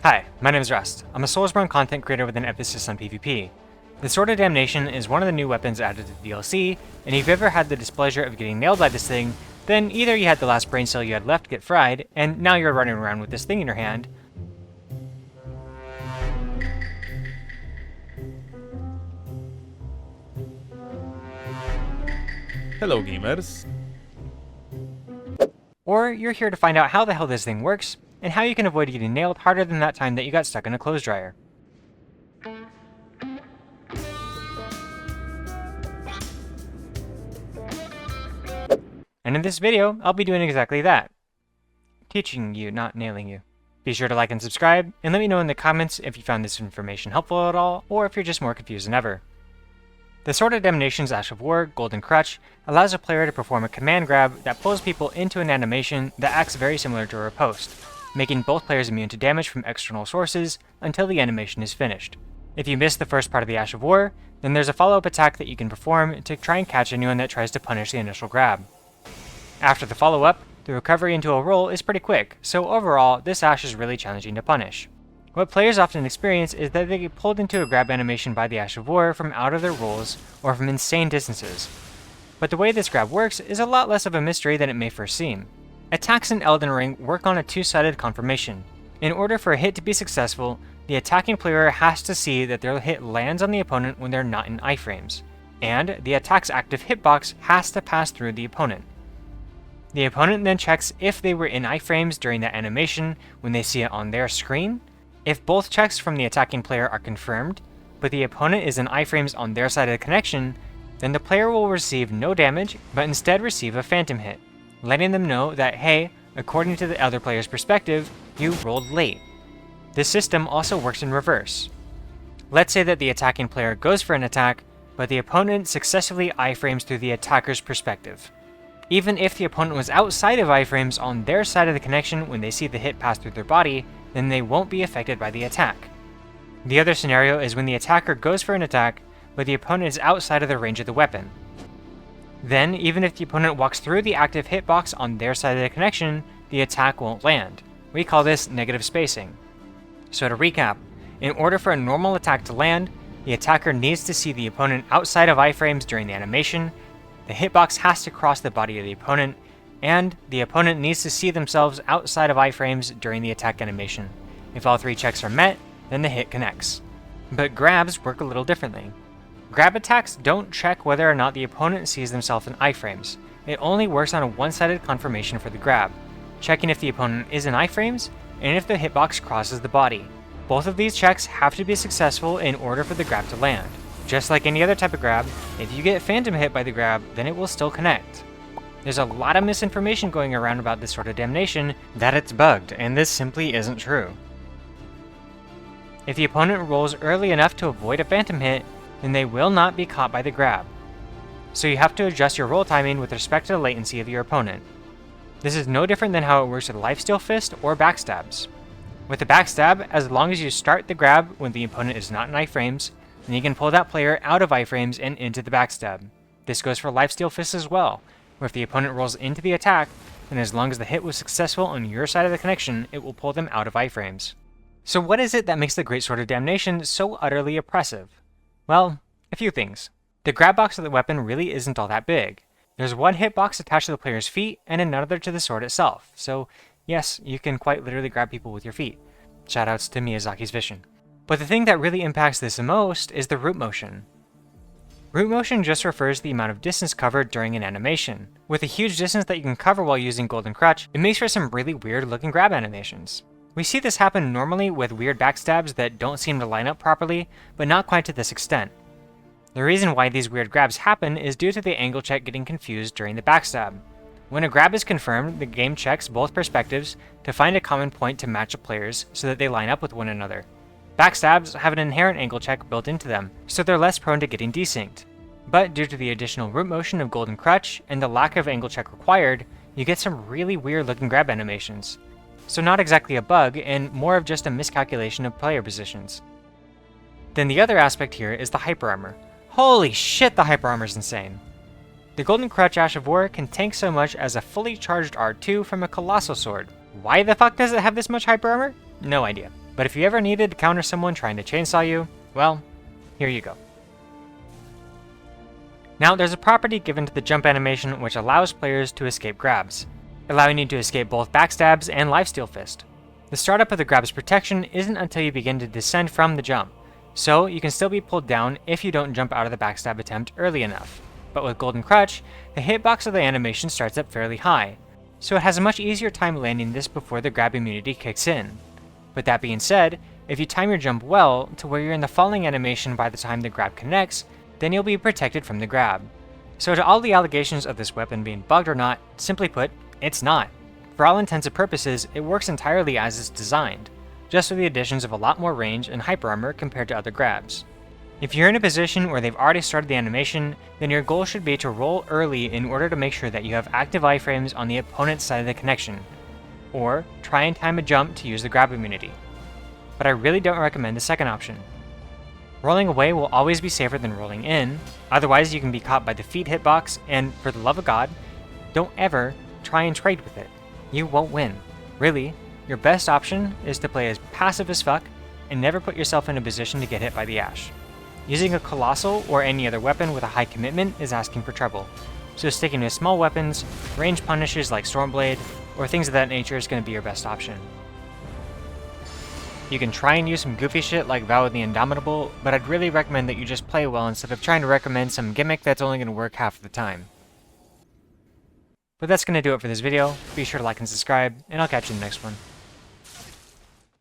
Hi, my name is Rust. I'm a Soulsborne content creator with an emphasis on PvP. The Sword of Damnation is one of the new weapons added to the DLC, and if you've ever had the displeasure of getting nailed by this thing, then either you had the last brain cell you had left get fried, and now you're running around with this thing in your hand, Hello gamers. or you're here to find out how the hell this thing works, and how you can avoid getting nailed harder than that time that you got stuck in a clothes dryer. And in this video, I'll be doing exactly that. Teaching you, not nailing you. Be sure to like and subscribe, and let me know in the comments if you found this information helpful at all, or if you're just more confused than ever. The Sword of Damnation's Ash of War, Golden Crutch, allows a player to perform a command grab that pulls people into an animation that acts very similar to a riposte, making both players immune to damage from external sources until the animation is finished. If you miss the first part of the Ash of War, then there's a follow-up attack that you can perform to try and catch anyone that tries to punish the initial grab. After the follow-up, the recovery into a roll is pretty quick, so overall, this Ash is really challenging to punish. What players often experience is that they get pulled into a grab animation by the Ash of War from out of their rolls or from insane distances. But the way this grab works is a lot less of a mystery than it may first seem. Attacks in Elden Ring work on a two-sided confirmation. In order for a hit to be successful, the attacking player has to see that their hit lands on the opponent when they're not in iframes, and the attack's active hitbox has to pass through the opponent. The opponent then checks if they were in iframes during that animation when they see it on their screen. If both checks from the attacking player are confirmed, but the opponent is in iframes on their side of the connection, then the player will receive no damage, but instead receive a phantom hit, letting them know that, hey, according to the other player's perspective, you rolled late. This system also works in reverse. Let's say that the attacking player goes for an attack, but the opponent successfully iframes through the attacker's perspective. Even if the opponent was outside of iframes on their side of the connection when they see the hit pass through their body, then they won't be affected by the attack. The other scenario is when the attacker goes for an attack, but the opponent is outside of the range of the weapon. Then, even if the opponent walks through the active hitbox on their side of the connection, the attack won't land. We call this negative spacing. So to recap, in order for a normal attack to land, the attacker needs to see the opponent outside of iframes during the animation, the hitbox has to cross the body of the opponent, and the opponent needs to see themselves outside of iframes during the attack animation. If all three checks are met, then the hit connects. But grabs work a little differently. Grab attacks don't check whether or not the opponent sees themselves in iframes. It only works on a one-sided confirmation for the grab, checking if the opponent is in iframes and if the hitbox crosses the body. Both of these checks have to be successful in order for the grab to land. Just like any other type of grab, if you get phantom hit by the grab, then it will still connect. There's a lot of misinformation going around about this Sword of Damnation that it's bugged, and this simply isn't true. If the opponent rolls early enough to avoid a phantom hit, then they will not be caught by the grab. So you have to adjust your roll timing with respect to the latency of your opponent. This is no different than how it works with lifesteal fist or backstabs. With the backstab, as long as you start the grab when the opponent is not in iframes, then you can pull that player out of iframes and into the backstab. This goes for lifesteal fist as well, where if the opponent rolls into the attack, then as long as the hit was successful on your side of the connection, it will pull them out of iframes. So what is it that makes the Greatsword of Damnation so utterly oppressive? Well, a few things. The grab box of the weapon really isn't all that big. There's one hitbox attached to the player's feet and another to the sword itself, so yes, you can quite literally grab people with your feet. Shoutouts to Miyazaki's vision. But the thing that really impacts this the most is the root motion. Root motion just refers to the amount of distance covered during an animation. With a huge distance that you can cover while using Golden Crutch, it makes for some really weird looking grab animations. We see this happen normally with weird backstabs that don't seem to line up properly, but not quite to this extent. The reason why these weird grabs happen is due to the angle check getting confused during the backstab. When a grab is confirmed, the game checks both perspectives to find a common point to match the players so that they line up with one another. Backstabs have an inherent angle check built into them, so they're less prone to getting desynced. But due to the additional root motion of Golden Crutch and the lack of angle check required, you get some really weird looking grab animations. So not exactly a bug, and more of just a miscalculation of player positions. Then the other aspect here is the hyper armor. Holy shit, the hyper armor is insane! The Golden Crutch Ash of War can tank so much as a fully charged R2 from a Colossal Sword. Why the fuck does it have this much hyper armor? No idea. But if you ever needed to counter someone trying to chainsaw you, well, here you go. Now there's a property given to the jump animation which allows players to escape grabs, allowing you to escape both backstabs and lifesteal fist. The startup of the grab's protection isn't until you begin to descend from the jump, so you can still be pulled down if you don't jump out of the backstab attempt early enough. But with Golden Crutch, the hitbox of the animation starts up fairly high, so it has a much easier time landing this before the grab immunity kicks in. But that being said, if you time your jump well to where you're in the falling animation by the time the grab connects, then you'll be protected from the grab. So to all the allegations of this weapon being bugged or not, simply put, it's not. For all intents and purposes, it works entirely as it's designed, just with the additions of a lot more range and hyper armor compared to other grabs. If you're in a position where they've already started the animation, then your goal should be to roll early in order to make sure that you have active iframes on the opponent's side of the connection, or try and time a jump to use the grab immunity. But I really don't recommend the second option. Rolling away will always be safer than rolling in, otherwise you can be caught by the feet hitbox, and for the love of God, don't ever try and trade with it. You won't win. Really, your best option is to play as passive as fuck and never put yourself in a position to get hit by the Ash. Using a Colossal or any other weapon with a high commitment is asking for trouble, so sticking with small weapons, range punishes like Stormblade, or things of that nature is going to be your best option. You can try and use some goofy shit like Vow of the Indomitable, but I'd really recommend that you just play well instead of trying to recommend some gimmick that's only going to work half the time. But that's going to do it for this video. Be sure to like and subscribe, and I'll catch you in the next one.